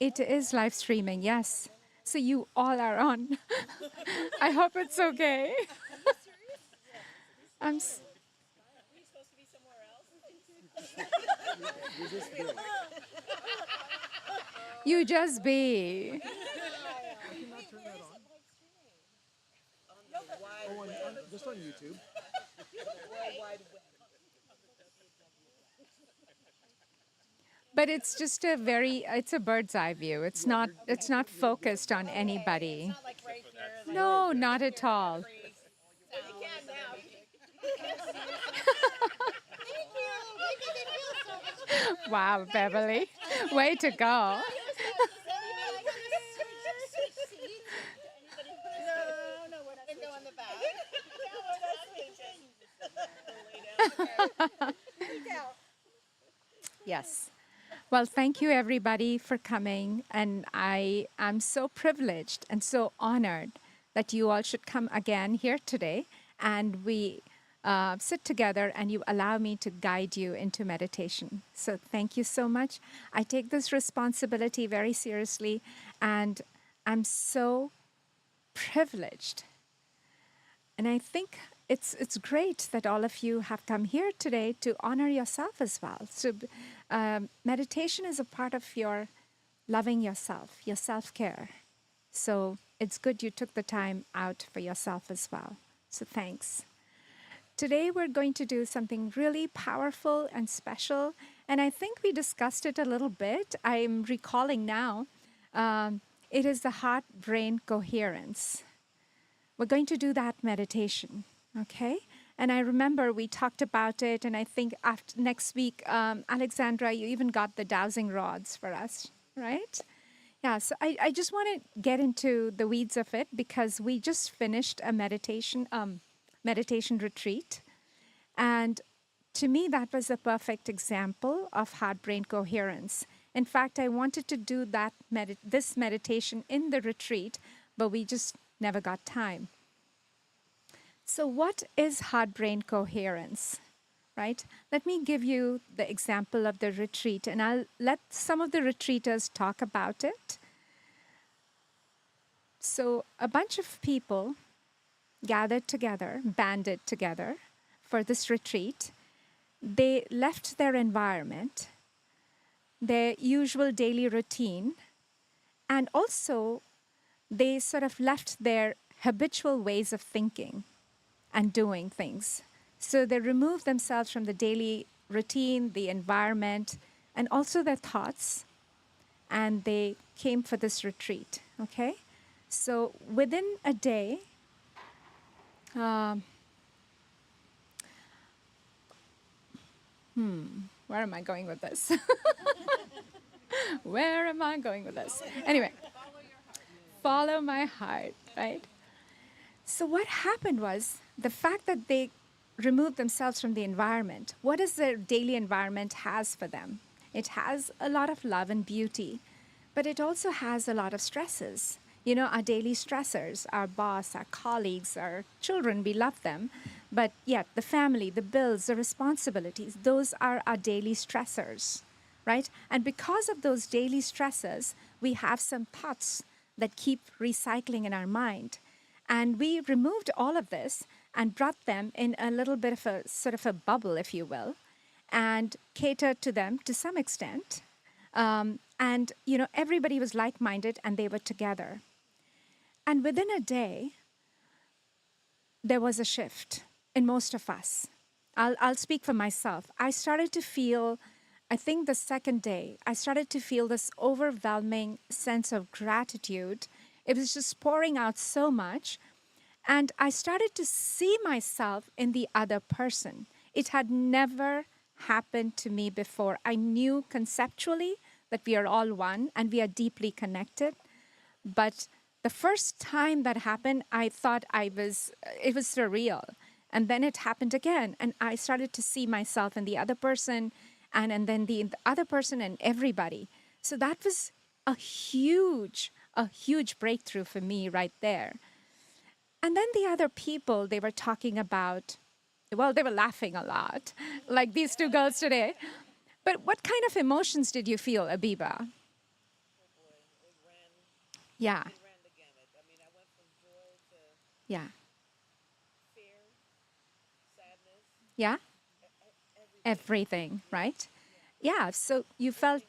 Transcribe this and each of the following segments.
It is live streaming, yes. So you all are on. I hope it's okay. I'm. You just be. Just on YouTube. But it's just it's a bird's eye view. It's not focused on anybody. No, not at all. Wow, Beverly. Way to go. Yes. Well, thank you everybody for coming. And I am so privileged and so honored that you all should come again here today. And we sit together and you allow me to guide you into meditation. So thank you so much. I take this responsibility very seriously. And I'm so privileged. And I think it's great that all of you have come here today to honor yourself as well. So meditation is a part of your loving yourself, your self-care. So it's good you took the time out for yourself as well. So thanks. Today we're going to do something really powerful and special. And I think we discussed it a little bit. I'm recalling now. It is the heart-brain coherence. We're going to do that meditation, okay? And I remember we talked about it, and I think after next week, Alexandra, you even got the dowsing rods for us, right? Yeah, so I just want to get into the weeds of it because we just finished a meditation retreat. And to me, that was a perfect example of heart-brain coherence. In fact, I wanted to do this meditation in the retreat, but we just never got time. So what is heart-brain coherence, right? Let me give you the example of the retreat, and I'll let some of the retreaters talk about it. So a bunch of people gathered together, banded together for this retreat. They left their environment, their usual daily routine, and also they sort of left their habitual ways of thinking and doing things. So they removed themselves from the daily routine, the environment, and also their thoughts, and they came for this retreat, okay? So within a day, where am I going with this? Where am I going with this? Anyway, follow my heart, right? So what happened was the fact that they removed themselves from the environment. What does their daily environment has for them? It has a lot of love and beauty, but it also has a lot of stresses. You know, our daily stressors, our boss, our colleagues, our children, we love them. But yet the family, the bills, the responsibilities, those are our daily stressors, right? And because of those daily stressors, we have some thoughts that keep recycling in our mind. And we removed all of this and brought them in a little bit of a sort of a bubble, if you will, and catered to them to some extent. And, you know, everybody was like-minded and they were together. And within a day, there was a shift in most of us. I'll speak for myself. I started to feel, I think the second day, I started to feel this overwhelming sense of gratitude. It was just pouring out so much. And I started to see myself in the other person. It had never happened to me before. I knew conceptually that we are all one and we are deeply connected. But the first time that happened, I thought it was surreal. And then it happened again. And I started to see myself in the other person and then the other person and everybody. So that was a huge breakthrough for me right there. And then the other people, they were talking about, well, they were laughing a lot, like these two girls today. But what kind of emotions did you feel, Abiba? Yeah. It ran the gamut. I mean, I went from joy to Yeah. fear, sadness, Yeah. everything. Everything, Yeah, right? yeah. Yeah. So you felt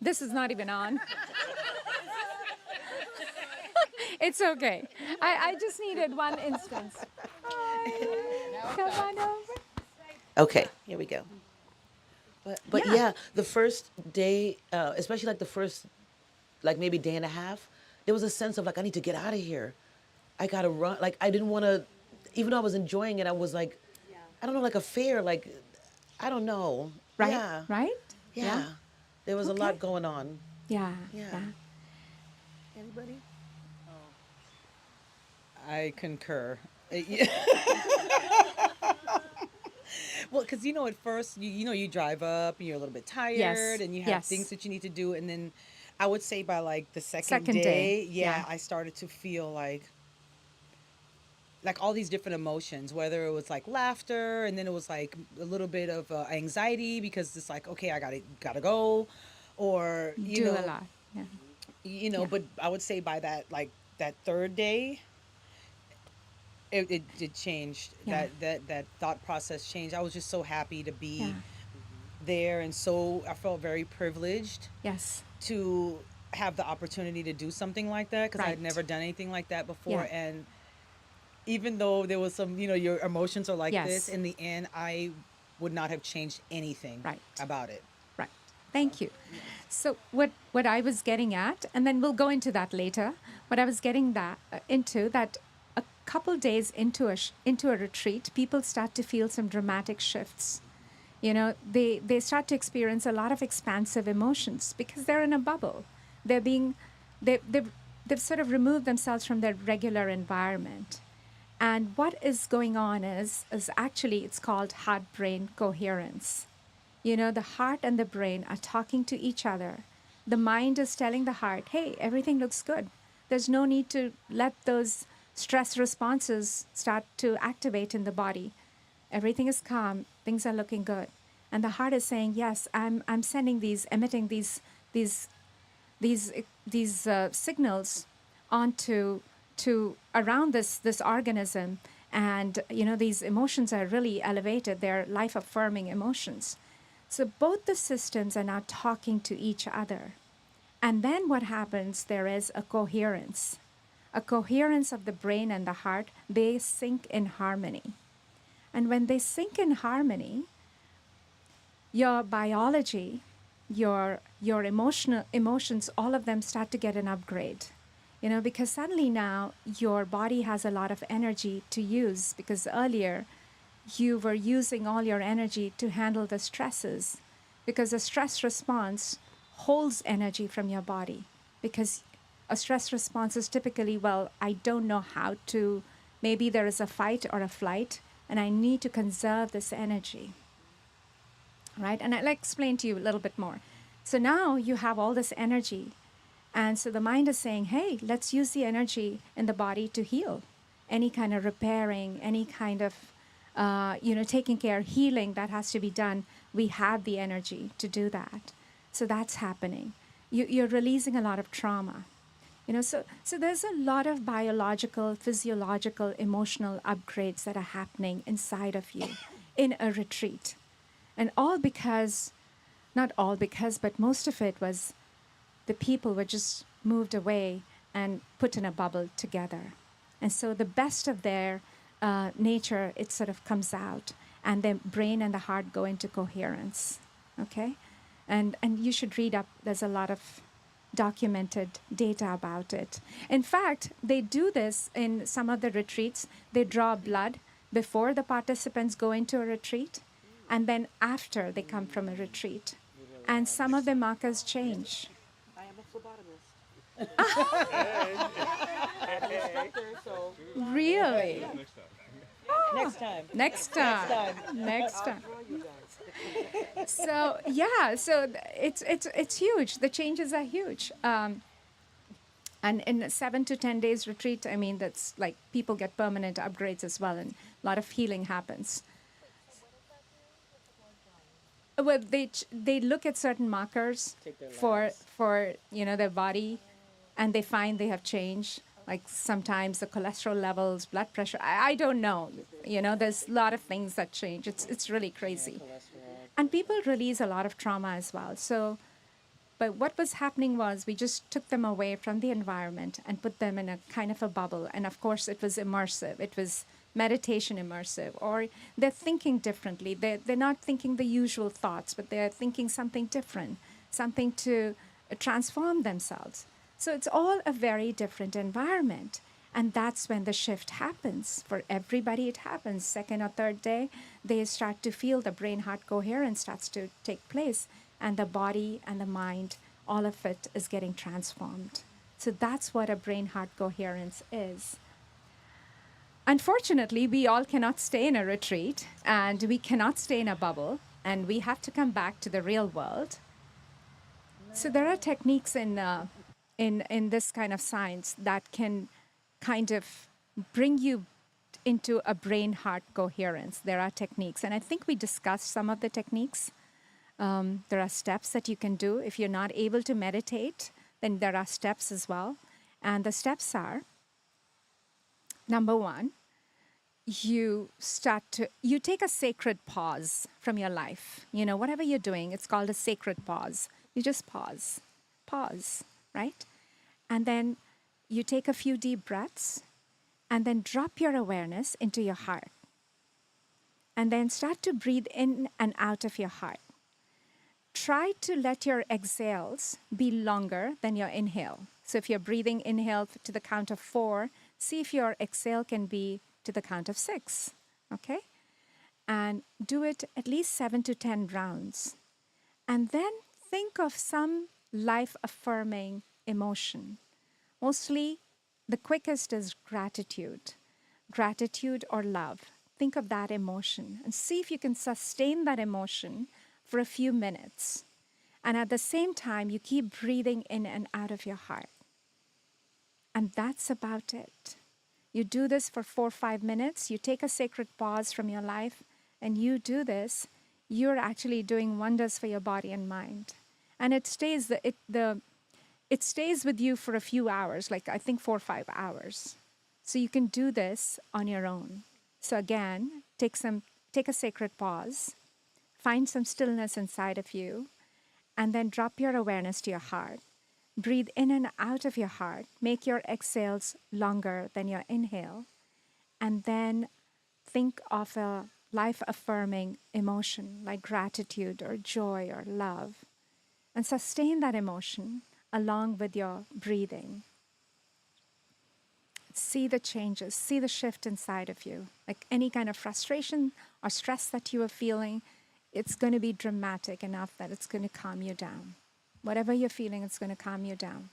this is not even on. It's okay. I just needed one instance. Hi. Come on over. Okay, here we go. But Yeah. yeah, the first day, especially like the first like maybe day and a half, there was a sense of like I need to get out of here. I gotta run. Like I didn't want to, even though I was enjoying it, I was like, I don't know, like a fear. Like I don't know. Right. Yeah, Right. Yeah. yeah. There was a Okay. lot going on. Yeah. Yeah. Yeah. Anybody? I concur. Yeah. Well, because at first you drive up and you're a little bit tired Yes. and you have things Yes. that you need to do, and then I would say by like the second Second day. day, Yeah. yeah, I started to feel like all these different emotions, whether it was like laughter, and then it was like a little bit of anxiety because it's like, okay, I gotta go, or Do a lot. Yeah. Yeah. but I would say by that third day, it changed. Yeah. That thought process changed. I was just so happy to Yeah. be there, and so I felt very privileged Yes. to have the opportunity to do something like that because I Right. had never done anything like that Yeah. before. And even though there was some, your emotions are like this, Yes. in the end, I would not have changed anything Right. about it. Right. Thank you. So what I was getting at, and then we'll go into that later. What I was getting that into that a couple days into into a retreat, people start to feel some dramatic shifts. They start to experience a lot of expansive emotions because they're in a bubble. They're being they've sort of removed themselves from their regular environment. And what is going on is actually it's called heart brain coherence. The heart and the brain are talking to each other. The mind is telling the heart, hey, everything looks good. There's no need to let those stress responses start to activate in the body. Everything is calm, things are looking good. And the heart is saying, yes, I'm sending emitting these signals onto to around this organism, and these emotions are really elevated. They're life affirming emotions. So both the systems are now talking to each other. And then what happens, there is a coherence of the brain and the heart. They sync in harmony. And when they sync in harmony, your biology, your emotions, all of them start to get an upgrade. Because suddenly now your body has a lot of energy to use, because earlier you were using all your energy to handle the stresses, because a stress response holds energy from your body. Because a stress response is typically, well, I don't know how to, maybe there is a fight or a flight and I need to conserve this energy, right? And I'll explain to you a little bit more. So now you have all this energy. And so the mind is saying, hey, let's use the energy in the body to heal. Any kind of repairing, any kind of, taking care, healing that has to be done, we have the energy to do that. So that's happening. You're releasing a lot of trauma. So there's a lot of biological, physiological, emotional upgrades that are happening inside of you in a retreat. And all because, not all because, but most of it was the people were just moved away and put in a bubble together. And so the best of their nature, it sort of comes out, and the brain and the heart go into coherence. Okay? And you should read up. There's a lot of documented data about it. In fact, they do this in some of the retreats. They draw blood before the participants go into a retreat, and then after they come from a retreat. And some of the markers change. I am a phlebotomist. I'm an instructor, so Really? next time. Next time. Next time. So yeah, so it's huge. The changes are huge. And in a 7 to 10 days retreat, I mean, that's like people get permanent upgrades as well, and a lot of healing happens. Well, they look at certain markers Take their for labs. for their body, and they find they have changed. Like sometimes the cholesterol levels, blood pressure. I don't know. There's a lot of things that change. It's really crazy. And people release a lot of trauma as well. So, but what was happening was we just took them away from the environment and put them in a kind of a bubble. And of course, it was immersive. It was meditation immersive, or they're thinking differently. They're not thinking the usual thoughts, but they're thinking something different, something to transform themselves. So it's all a very different environment. And that's when the shift happens. For everybody, it happens. Second or third day, they start to feel the brain-heart coherence starts to take place. And the body and the mind, all of it is getting transformed. So that's what a brain-heart coherence is. Unfortunately, we all cannot stay in a retreat, and we cannot stay in a bubble, and we have to come back to the real world. So there are techniques in this kind of science that can kind of bring you into a brain-heart coherence. There are techniques, and I think we discussed some of the techniques. There are steps that you can do. If you're not able to meditate, then there are steps as well. And the steps are, number one, you take a sacred pause from your life. Whatever you're doing, it's called a sacred pause. You just pause, right? And then you take a few deep breaths, and then drop your awareness into your heart. And then start to breathe in and out of your heart. Try to let your exhales be longer than your inhale. So if you're breathing inhale to the count of 4, see if your exhale can be to the count of 6, okay? And do it at least 7 to 10 rounds. And then think of some life-affirming emotion. Mostly, the quickest is gratitude or love. Think of that emotion and see if you can sustain that emotion for a few minutes. And at the same time, you keep breathing in and out of your heart. And that's about it. You do this for 4 or 5 minutes. You take a sacred pause from your life, and you do this. You're actually doing wonders for your body and mind. And it stays with you for a few hours, like I think 4 or 5 hours. So you can do this on your own. So again, take a sacred pause. Find some stillness inside of you, and then drop your awareness to your heart. Breathe in and out of your heart. Make your exhales longer than your inhale. And then think of a life-affirming emotion like gratitude or joy or love. And sustain that emotion along with your breathing. See the changes, see the shift inside of you. Like any kind of frustration or stress that you are feeling, it's going to be dramatic enough that it's going to calm you down. Whatever you're feeling, it's going to calm you down.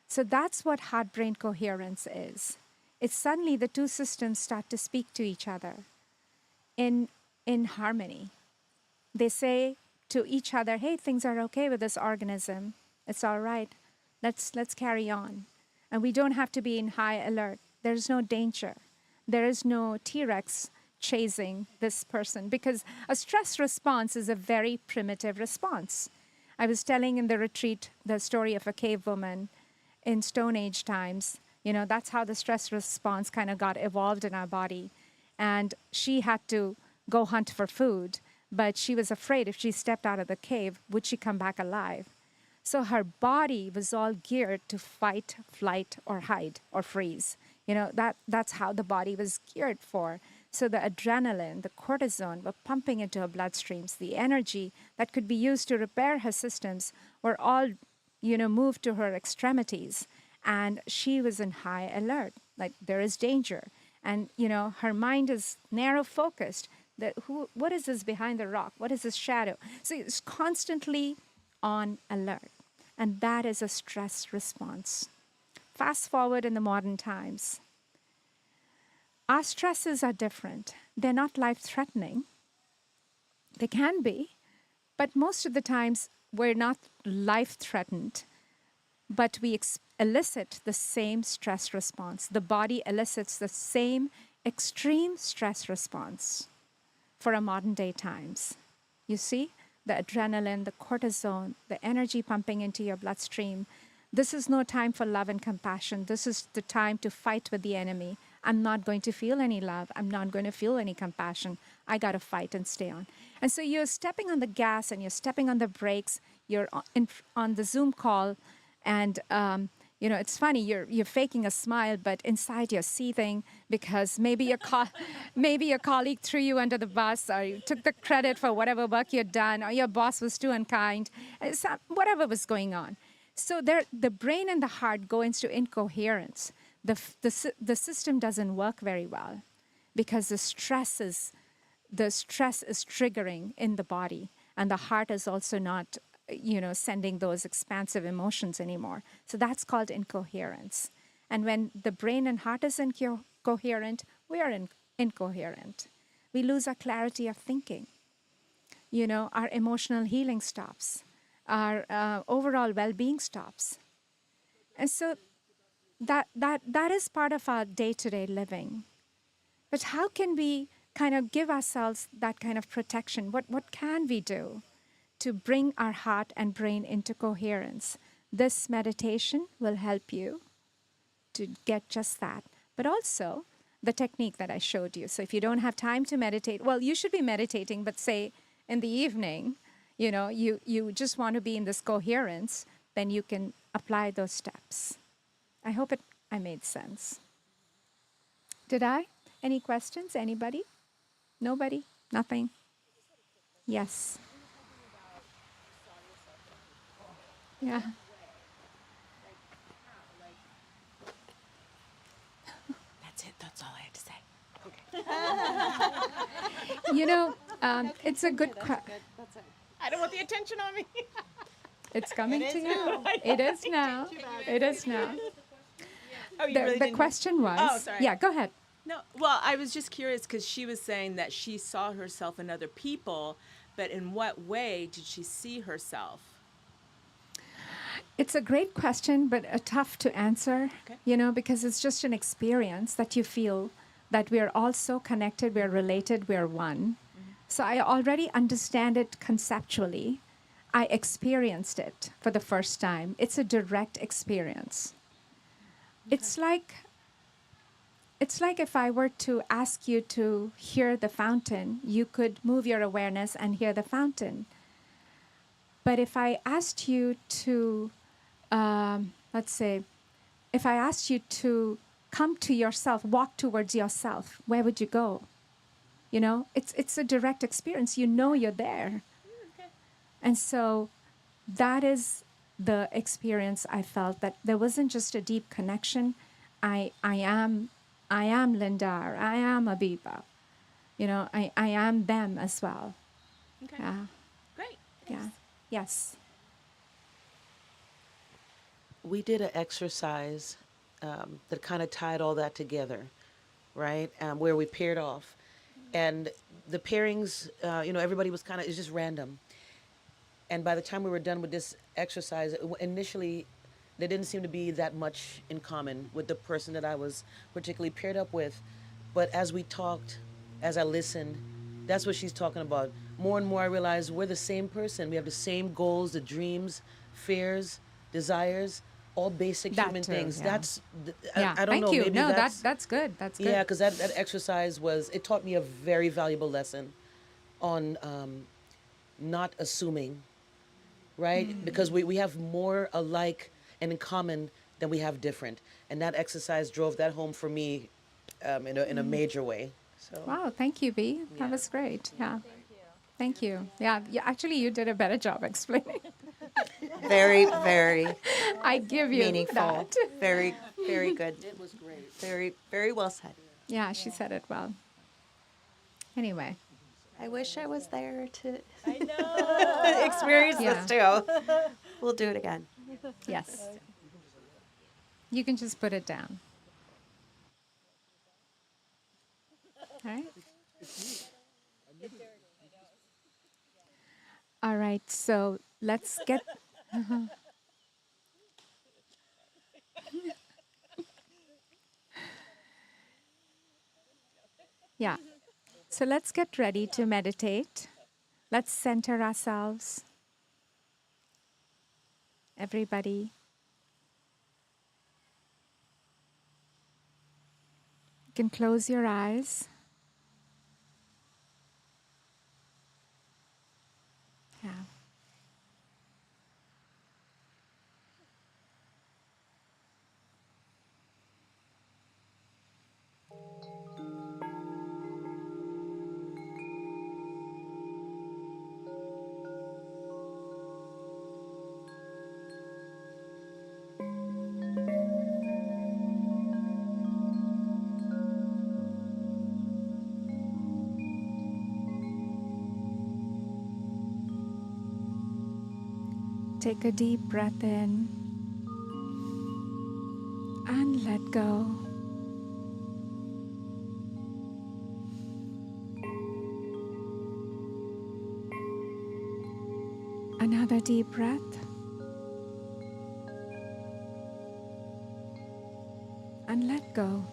So that's what heart-brain coherence is. It's suddenly the two systems start to speak to each other in harmony. They say to each other, hey, things are okay with this organism. It's all right. Let's carry on. And we don't have to be in high alert. There's no danger. There is no T-Rex chasing this person, because a stress response is a very primitive response. I was telling in the retreat the story of a cave woman in Stone Age times. That's how the stress response kind of got evolved in our body. And she had to go hunt for food, but she was afraid if she stepped out of the cave, would she come back alive? So her body was all geared to fight, flight, or hide, or freeze. That's how the body was geared for. So the adrenaline, the cortisone were pumping into her bloodstreams. The energy that could be used to repair her systems were all, moved to her extremities. And she was in high alert, like there is danger. And, her mind is narrow focused. What is this behind the rock? What is this shadow? So it's constantly on alert. And that is a stress response. Fast forward in the modern times. Our stresses are different. They're not life-threatening. They can be, but most of the times we're not life-threatened, but we elicit the same stress response. The body elicits the same extreme stress response for our modern-day times. You see, the adrenaline, the cortisone, the energy pumping into your bloodstream, This is no time for love and compassion. This is the time to fight with the enemy. I'm not going to feel any love. I'm not going to feel any compassion. I got to fight and stay on. And so you're stepping on the gas and you're stepping on the brakes. You're on the Zoom call, and it's funny. You're faking a smile, but inside you're seething because maybe your colleague threw you under the bus, or you took the credit for whatever work you'd done, or your boss was too unkind. Whatever was going on. So the brain and the heart go into incoherence. The system doesn't work very well because the stress is triggering in the body, and the heart is also not sending those expansive emotions anymore. So that's called incoherence. And when the brain and heart is incoherent, we are incoherent. We lose our clarity of thinking. Our emotional healing stops. Our overall well-being stops. And so that is part of our day-to-day living. But how can we kind of give ourselves that kind of protection? What can we do to bring our heart and brain into coherence? This meditation will help you to get just that. But also the technique that I showed you. So if you don't have time to meditate, well, you should be meditating, but say in the evening, you just want to be in this coherence, then you can apply those steps. I hope I made sense. Did I? Any questions? Anybody? Nobody? Nothing? Yes. Yeah. That's it. That's all I had to say. It's a good question. I don't want the attention on me. It's coming to you. It is now. It is now. Oh, you The, really the didn't- question was. Oh, sorry. Yeah, go ahead. No, well, I was just curious because she was saying that she saw herself in other people, but in what way did she see herself? It's a great question, but tough to answer, Okay. because it's just an experience that you feel that we are all so connected, we are related, we are one. So I already understand it conceptually. I experienced it for the first time. It's a direct experience. It's like if I were to ask you to hear the fountain, you could move your awareness and hear the fountain. But if I asked you to, let's say, if I asked you to come to yourself, walk towards yourself, where would you go? It's a direct experience. You're there. Okay. And so that is the experience I felt, that there wasn't just a deep connection. I am Linda, or I am Abiba. I am them as well. Okay. Yeah. Great. Yeah. Yes. We did an exercise that kind of tied all that together, right? Where we paired off. And the pairings, everybody was it's just random. And by the time we were done with this exercise, initially, there didn't seem to be that much in common with the person that I was particularly paired up with. But as we talked, as I listened, that's what she's talking about. More and more I realized we're the same person. We have the same goals, the dreams, fears, desires, all basic That human too, things. yeah. That's, Yeah. I don't Thank know, you. maybe No, that's... that's good. That's good. Yeah, because that exercise it taught me a very valuable lesson on not assuming, right? Because we have more alike and in common than we have different. And that exercise drove that home for me in a major way. So Wow, thank you, B. That Yeah. was great. Yeah. Thank you. Yeah, actually, you did a better job explaining. Very, very I give you meaningful. that. Very, very good. it was great. Very, very well said. Yeah, she said it well. Anyway, I wish I was there to I know. experience Yeah. this too. We'll do it again. yes. You can just put it down. All right. All right, so let's get. Yeah. So let's get ready to meditate. Let's center ourselves. Everybody, can close your eyes. Yeah. Take a deep breath in and let go. Another deep breath. And let go.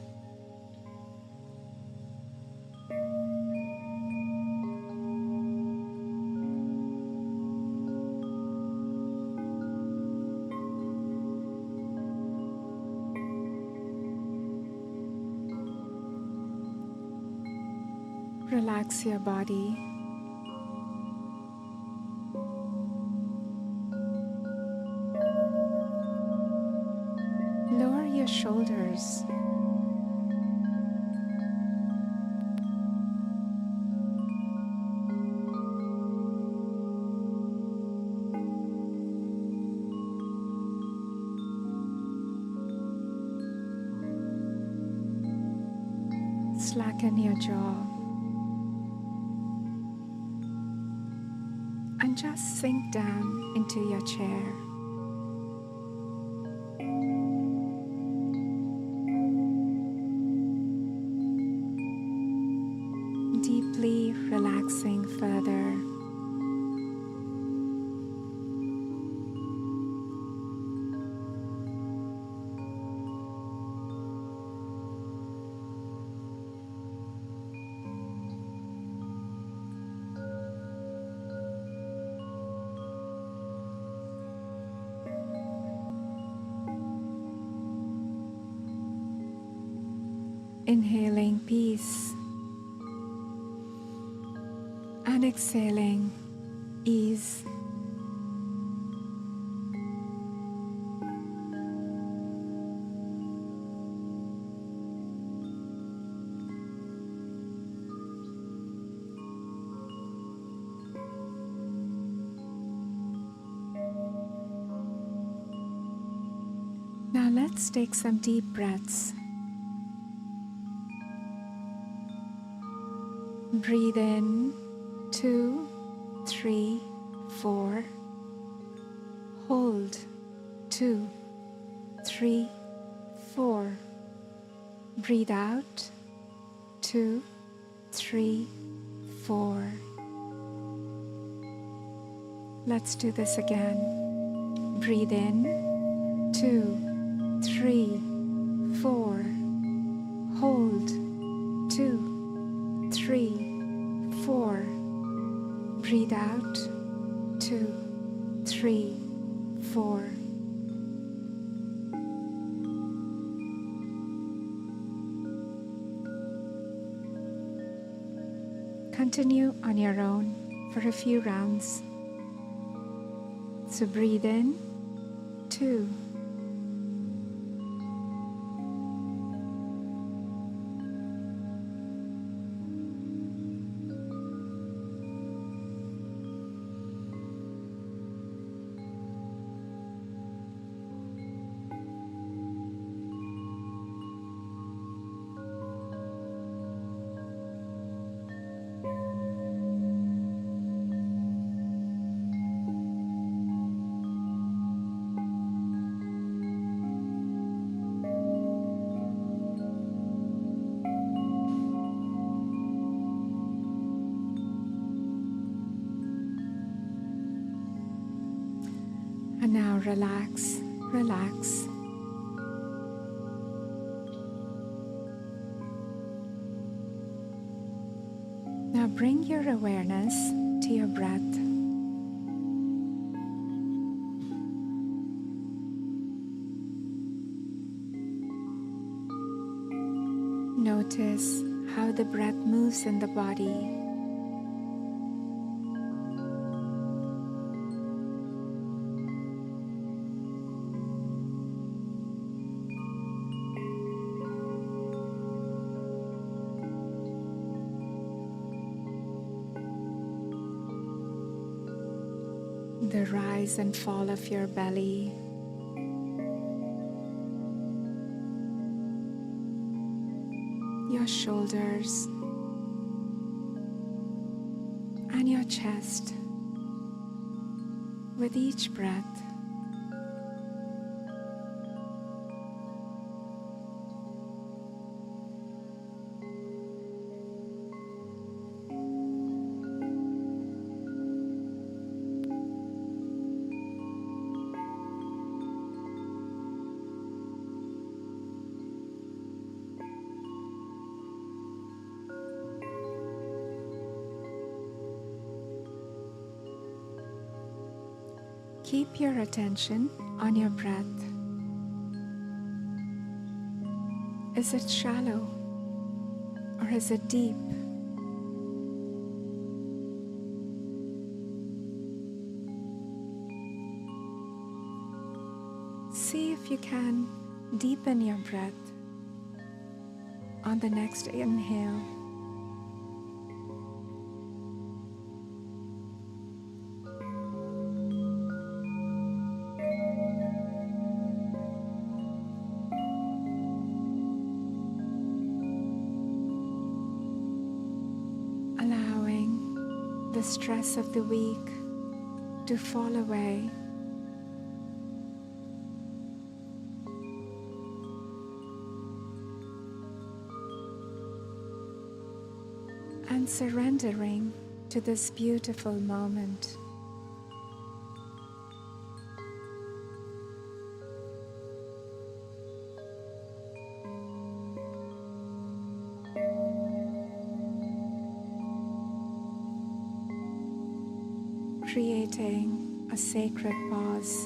Relax your body. Lower your shoulders. Slacken your jaw. And just sink down into your chair. Deeply relaxing further. Inhaling peace and exhaling ease. Now let's take some deep breaths. Breathe in 2, 3, 4. Hold 2, 3, 4. Breathe out 2, 3, 4. Let's do this again. Breathe in 2, 3, 4. Hold 2, 3, 4. Breathe out 2, 3, 4. Continue on your own for a few rounds. So breathe in 2. And now relax, relax. Now bring your awareness to your breath. Notice how the breath moves in the body. The rise and fall of your belly. Your shoulders and your chest with each breath. Keep your attention on your breath. Is it shallow or is it deep? See if you can deepen your breath on the next inhale. Allowing the stress of the week to fall away. And surrendering to this beautiful moment. Creating a sacred pause.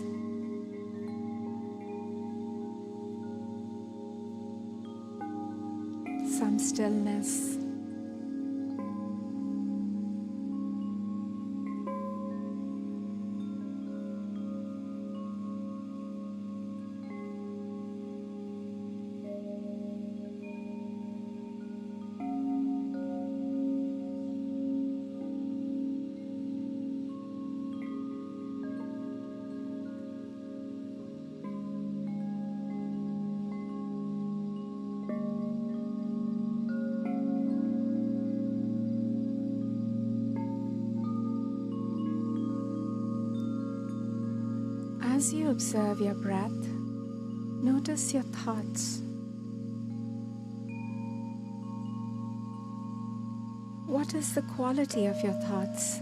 Some stillness. As you observe your breath, notice your thoughts. What is the quality of your thoughts?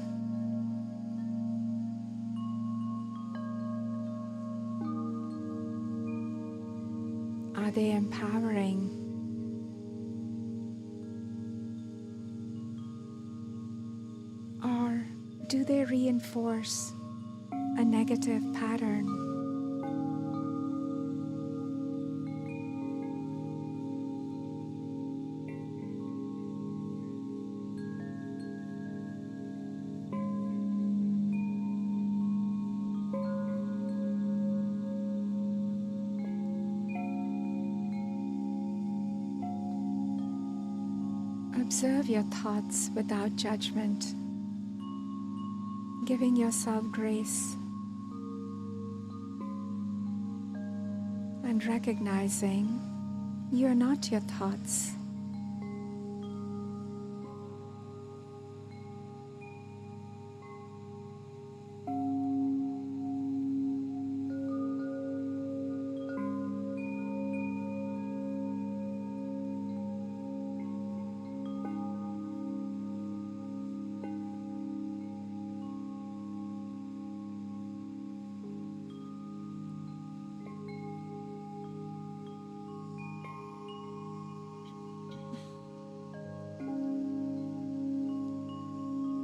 Are they empowering? Or do they reinforce a negative pattern? Observe your thoughts without judgment, giving yourself grace and recognizing you are not your thoughts.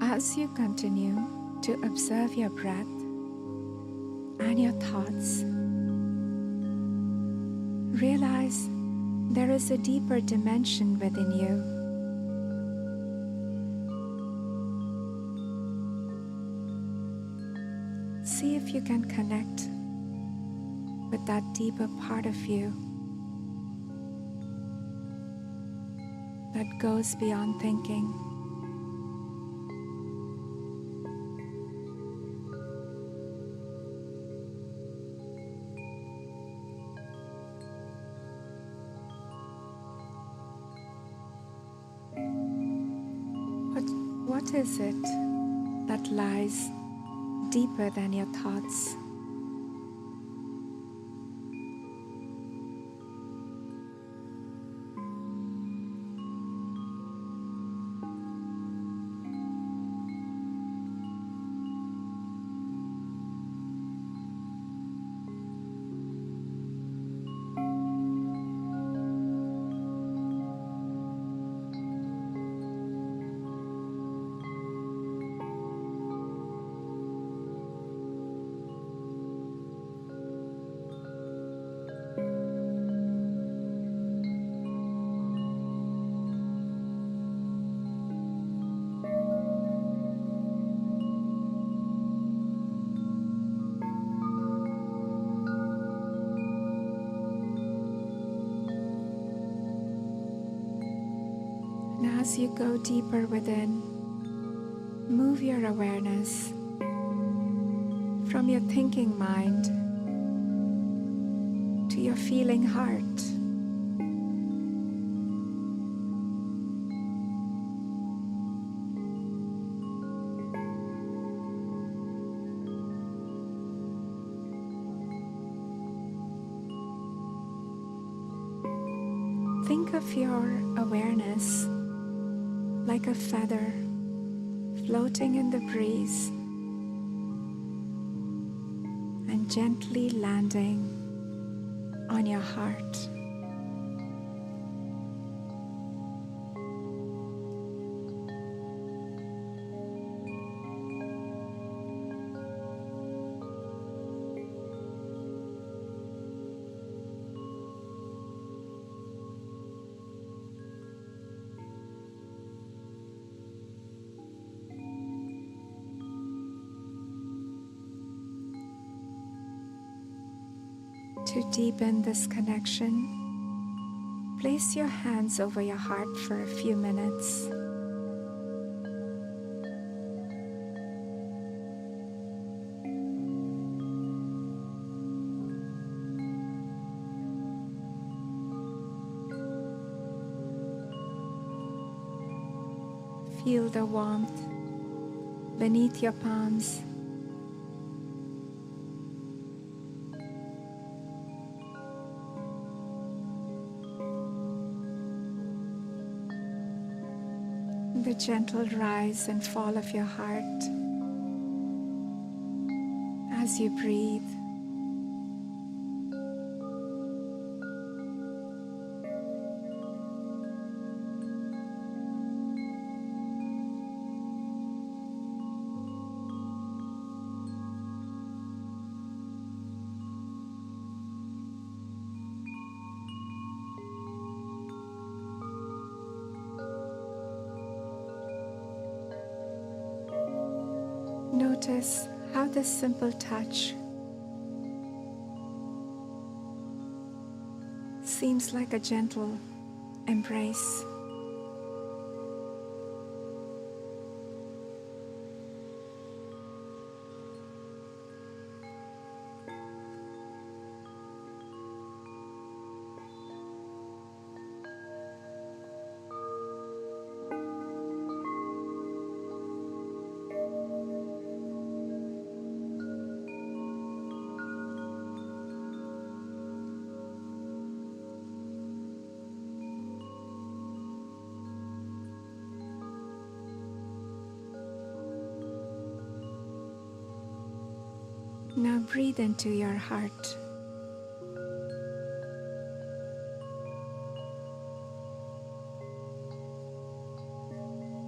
As you continue to observe your breath and your thoughts, realize there is a deeper dimension within you. See if you can connect with that deeper part of you that goes beyond thinking. What is it that lies deeper than your thoughts? And as you go deeper within, move your awareness from your thinking mind to your feeling heart. Think of your awareness like a feather floating in the breeze and gently landing on your heart. To deepen this connection, place your hands over your heart for a few minutes. Feel the warmth beneath your palms. The gentle rise and fall of your heart as you breathe. Notice how this simple touch seems like a gentle embrace. Now breathe into your heart.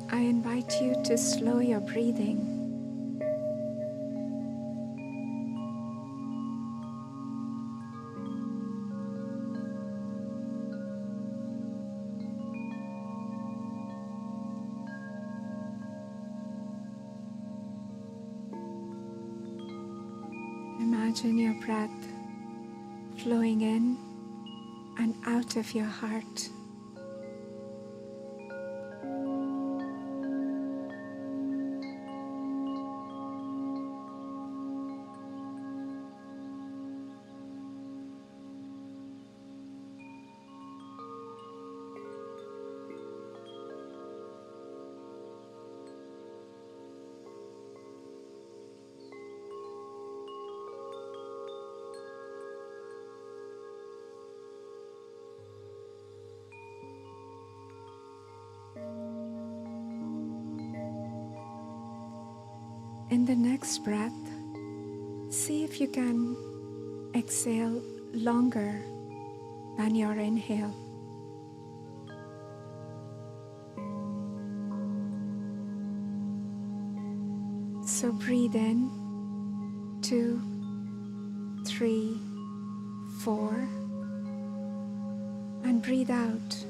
I invite you to slow your breathing. Imagine your breath flowing in and out of your heart. In the next breath, see if you can exhale longer than your inhale. So breathe in 2, 3, 4, and breathe out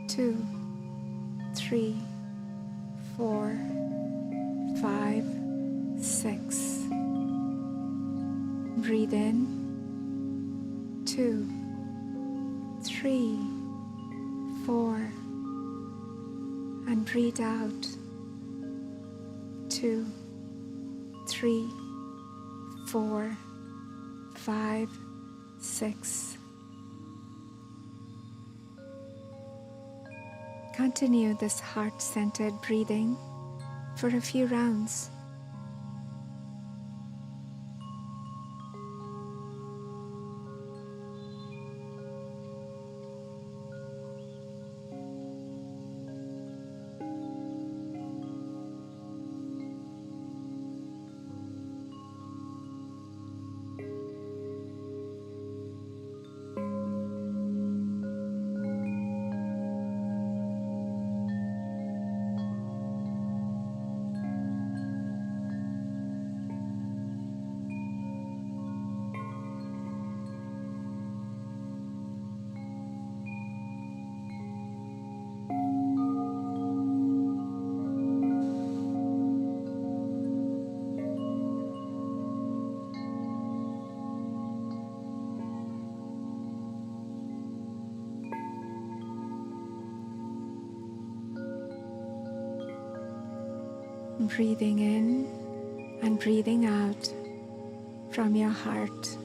2, 3, 4, 5, 6. Breathe in 2, 3, 4, and breathe out 2, 3, 4, 5, 6. Continue this heart-centered breathing for a few rounds. Breathing in and breathing out from your heart.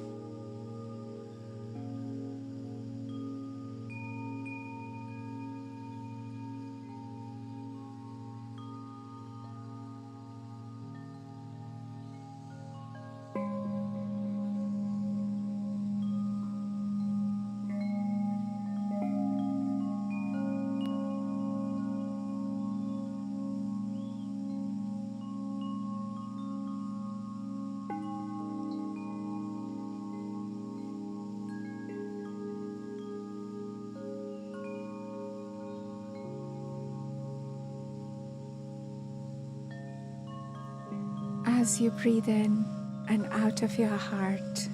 As you breathe in and out of your heart,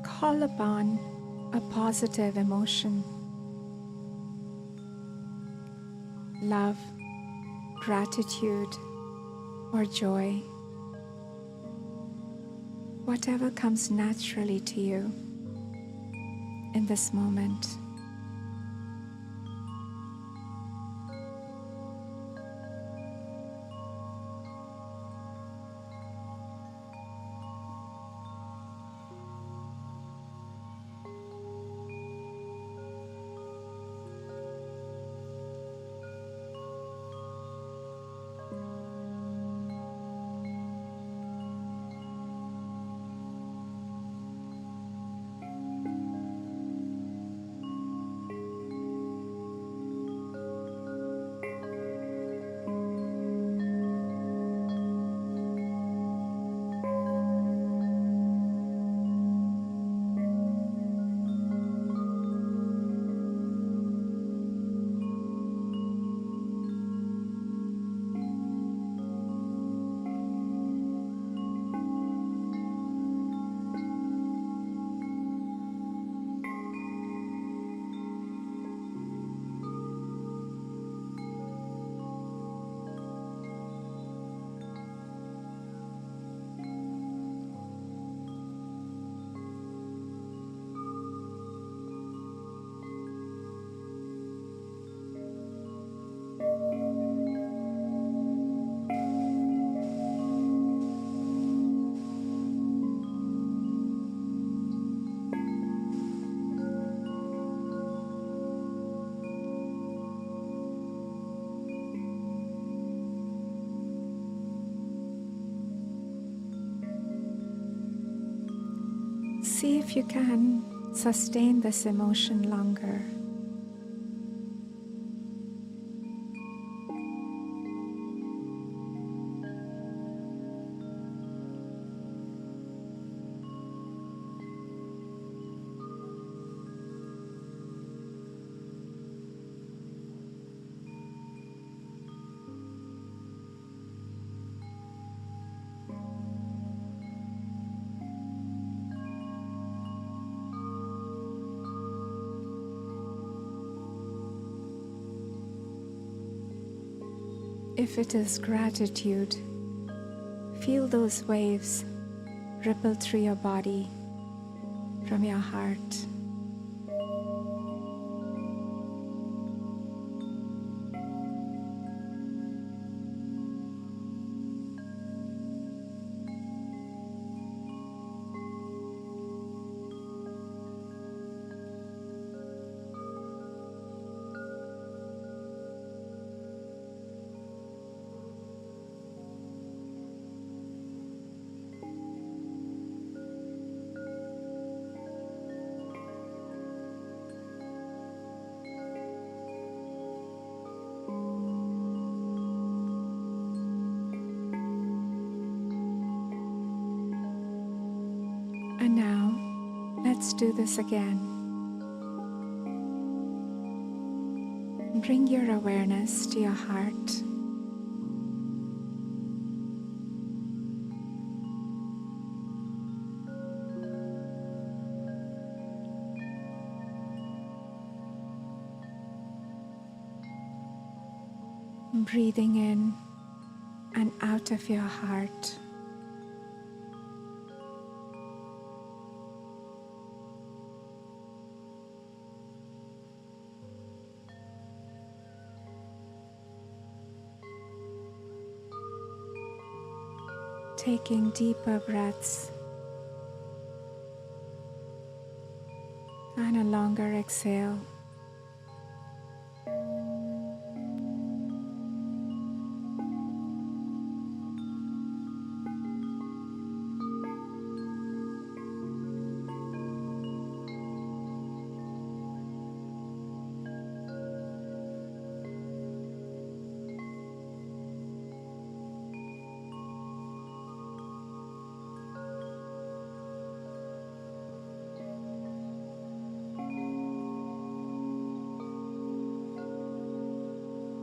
call upon a positive emotion. Love, gratitude, or joy. Whatever comes naturally to you in this moment. See if you can sustain this emotion longer. If it is gratitude, feel those waves ripple through your body from your heart. And now, let's do this again. Bring your awareness to your heart. Breathing in and out of your heart. Taking deeper breaths and a longer exhale.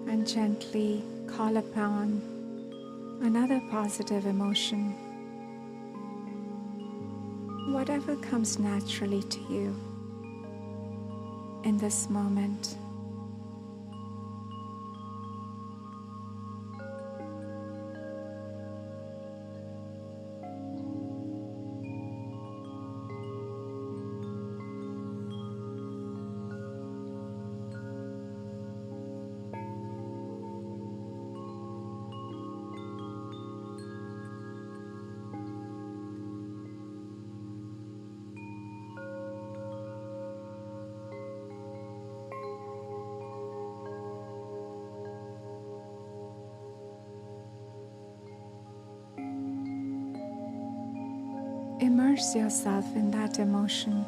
And gently call upon another positive emotion, whatever comes naturally to you in this moment. Immerse yourself in that emotion.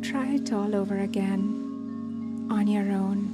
Try it all over again on your own.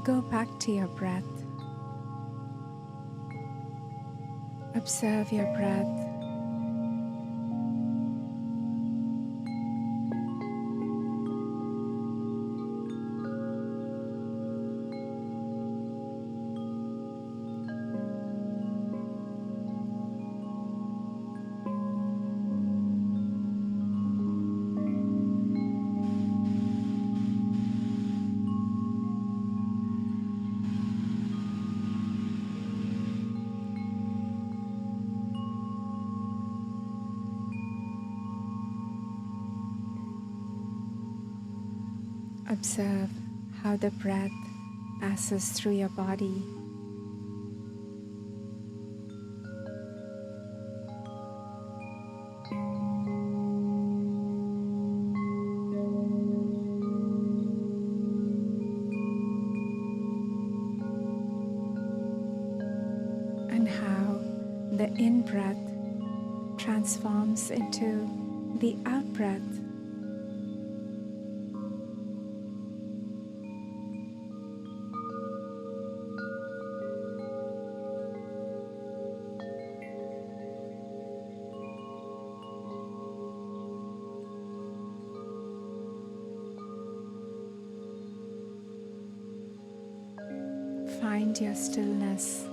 go back to your breath. Observe your breath. Observe how the breath passes through your body. And how the in-breath transforms into the out-breath. Find your stillness.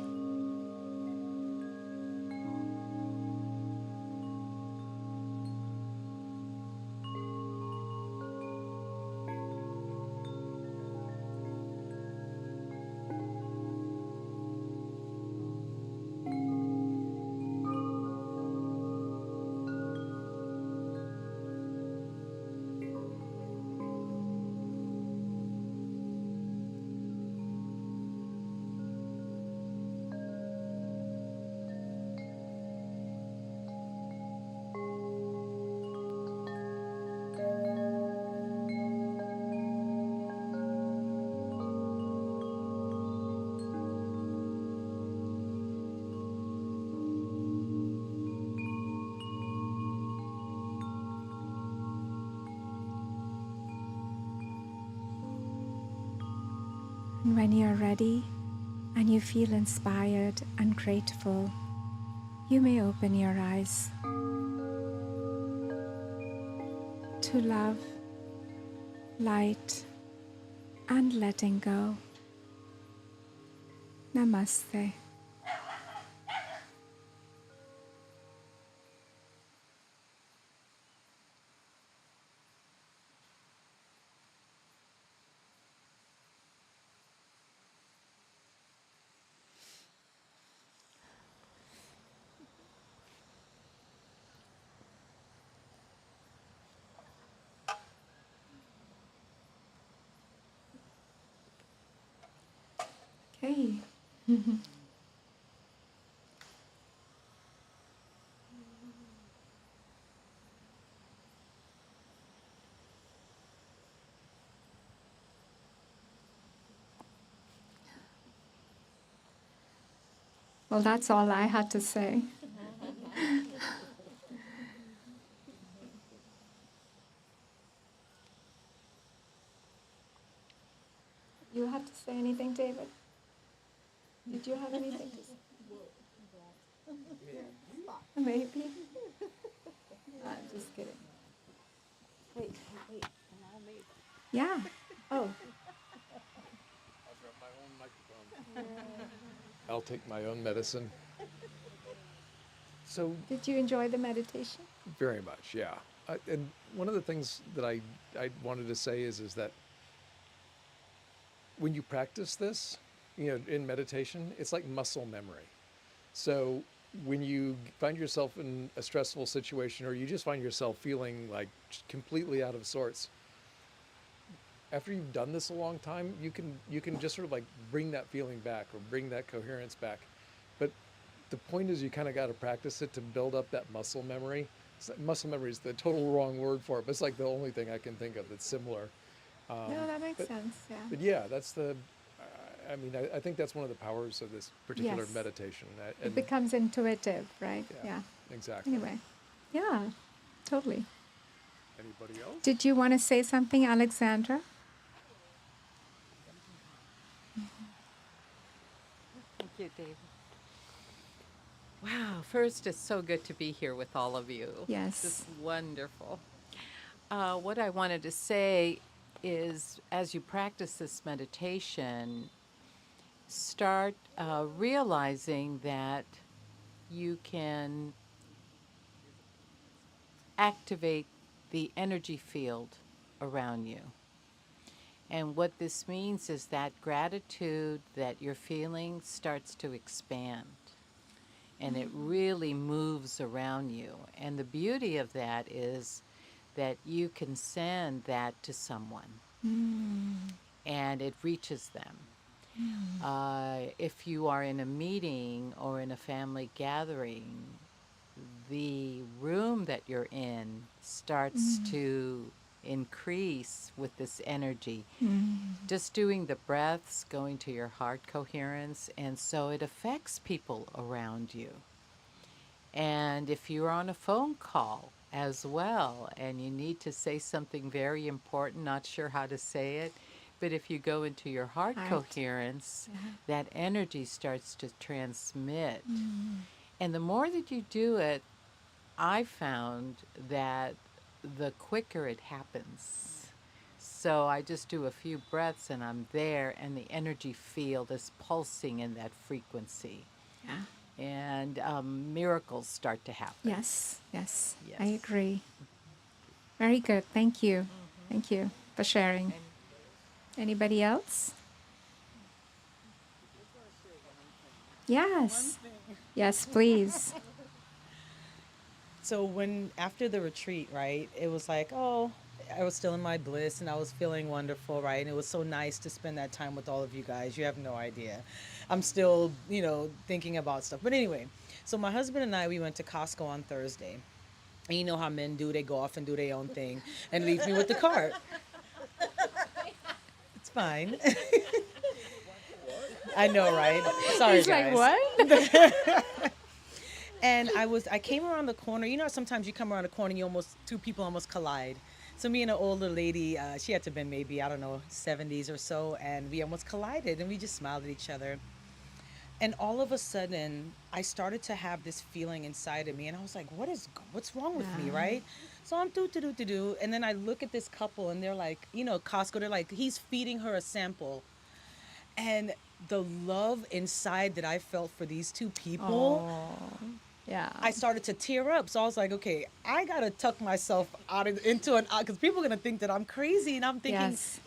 And when you're ready and you feel inspired and grateful, you may open your eyes to love, light, and letting go. Namaste. Okay. Well, that's all I had to say. You have to say anything, David? Did you have anything to say? Maybe. I'm just kidding. Wait. Yeah. Oh. I'll take my own medicine. So Did you enjoy the meditation? very much, yeah. And one of the things that I wanted to say is that when you practice this, in meditation, it's like muscle memory. So when you find yourself in a stressful situation, or you just find yourself feeling like completely out of sorts, after you've done this a long time, you can just sort of like bring that feeling back or bring that coherence back. But the point is, you kind of got to practice it to build up that muscle memory. Muscle memory is the total wrong word for it, but it's like the only thing I can think of that's similar. No, that makes sense. Yeah. But yeah, that's I think that's one of the powers of this particular Yes. meditation. It becomes intuitive, right? Yeah. Exactly. Anyway. Yeah, totally. Anybody else? Did you want to say something, Alexandra? you, David. Wow, first, it's so good to be here with all of you. Yes. This is wonderful. What I wanted to say is as you practice this meditation, start realizing that you can activate the energy field around you. And what this means is that gratitude that you're feeling starts to expand and it really moves around you. And the beauty of that is that you can send that to someone and it reaches them. If you are in a meeting or in a family gathering, the room that you're in starts to increase with this energy. Just doing the breaths, going to your heart coherence, and so it affects people around you. And if you're on a phone call as well and you need to say something very important, not sure how to say it, but if you go into your heart coherence, that energy starts to transmit. And the more that you do it, I found that the quicker it happens. So I just do a few breaths and I'm there, and the energy field is pulsing in that frequency. Yeah. And miracles start to happen. Yes. Yes. I Yes. agree. Very good. Thank you. Thank you for sharing. Anybody else? Yes. Yes, please. So when after the retreat, right, it was like, oh, I was still in my bliss and I was feeling wonderful, right? And it was so nice to spend that time with all of you guys. You have no idea. I'm still, thinking about stuff. But anyway, so my husband and I, we went to Costco on Thursday. And you know how men do, they go off and do their own thing and leave me with the cart. It's fine. I know, right? Sorry, He's guys. like, what? And I came around the corner. You know, sometimes you come around the corner and two people almost collide. So me and an older lady, she had to have been maybe, I don't know, 70s or so, and we almost collided and we just smiled at each other. And all of a sudden, I started to have this feeling inside of me, and I was like, what's wrong with me, right? So I'm do, and then I look at this couple, and they're like, Costco, they're like, he's feeding her a sample. And the love inside that I felt for these two people, Yeah. I started to tear up. So I was like, okay, I gotta tuck myself because people are gonna think that I'm crazy. And I'm thinking, Yes.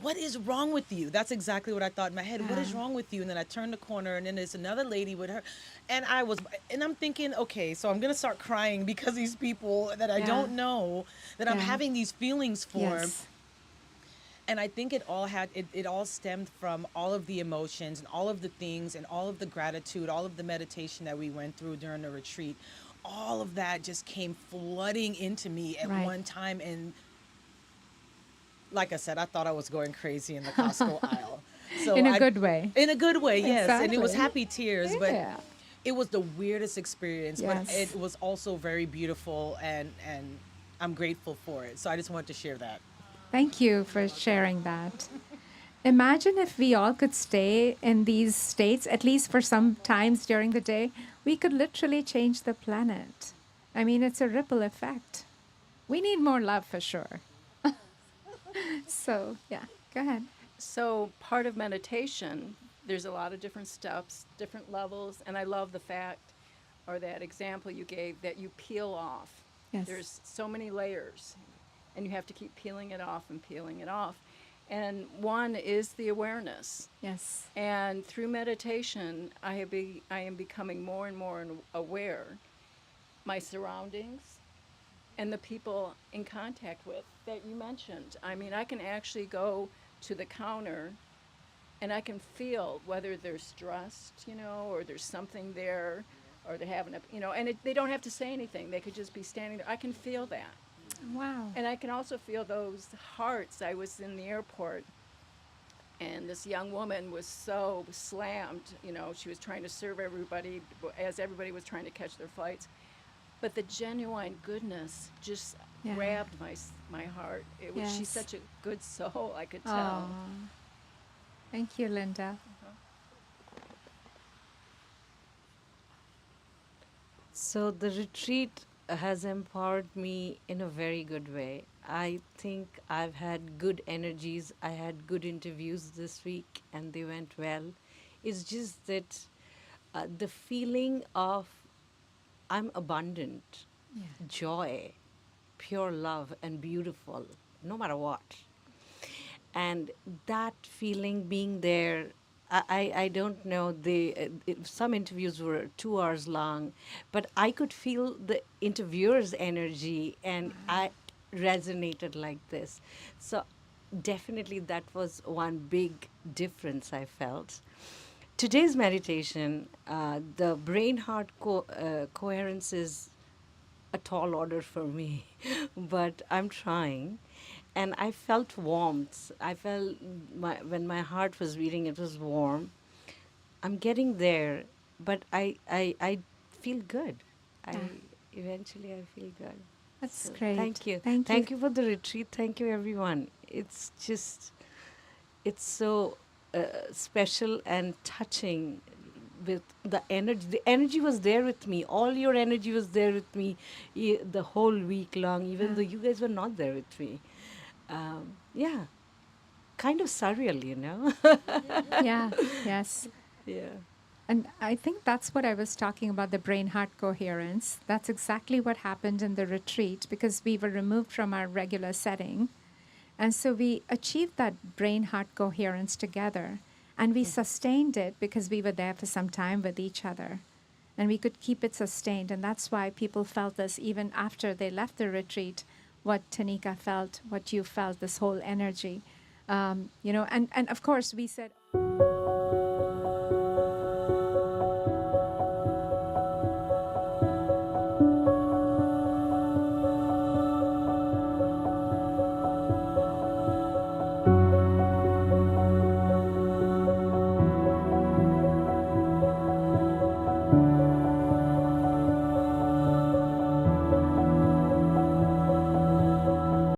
what is wrong with you? That's exactly what I thought in my head. What is wrong with you? And then I turned the corner, and then there's another lady with her, and I'm thinking, okay, so I'm gonna start crying because these people that I don't know, that I'm having these feelings for. Yes. And I think it all stemmed from all of the emotions and all of the things and all of the gratitude, all of the meditation that we went through during the retreat. All of that just came flooding into me at one time. And like I said, I thought I was going crazy in the Costco aisle. So In a good way. In a good way, yes. And it was Exactly. happy tears, but it was the weirdest experience. But Yes. it was also very beautiful, and I'm grateful for it. So I just wanted to share that. Thank you for sharing that. Imagine if we all could stay in these states, at least for some times during the day. We could literally change the planet. I mean, it's a ripple effect. We need more love for sure. So, yeah, go ahead. So, part of meditation, there's a lot of different steps, different levels, and I love the fact, or that example you gave, that you peel off. Yes. There's so many layers, and you have to keep peeling it off and peeling it off. And one is the awareness. Yes. And through meditation, I am becoming more and more aware my surroundings and the people in contact with that you mentioned. I mean, I can actually go to the counter and I can feel whether they're stressed, or there's something there, or they're having and they don't have to say anything. They could just be standing there. I can feel that. Wow. And I can also feel those hearts. I was in the airport, and this young woman was so slammed. She was trying to serve everybody as everybody was trying to catch their flights. But the genuine goodness just grabbed my heart. She's Yes. such a good soul, I could tell. Aw. Thank you, Linda. So the retreat has empowered me in a very good way. I think I've had good energies. I had good interviews this week and they went well. It's just that the feeling of I'm abundant, joy, pure love, and beautiful, no matter what. And that feeling being there, I don't know, some interviews were 2 hours long, but I could feel the interviewer's energy and I resonated like this. So definitely that was one big difference I felt. Today's meditation, the brain heart coherence is a tall order for me, but I'm trying. And I felt warmth. I felt when my heart was beating, it was warm. I'm getting there, but I feel good. I Yeah. eventually I feel good. That's So great. thank you. Thank you. Thank you for the retreat. Thank you, everyone. It's just, it's so special and touching with the energy. The energy was there with me. All your energy was there with me the whole week long, even though you guys were not there with me. Yeah, kind of surreal, you know? Yeah, yes. Yeah. And I think that's what I was talking about, the brain heart coherence. That's exactly what happened in the retreat because we were removed from our regular setting. And so we achieved that brain heart coherence together. And we sustained it because we were there for some time with each other. And we could keep it sustained. And that's why people felt this even after they left the retreat, what Tanika felt, what you felt, this whole energy. And of course, we said.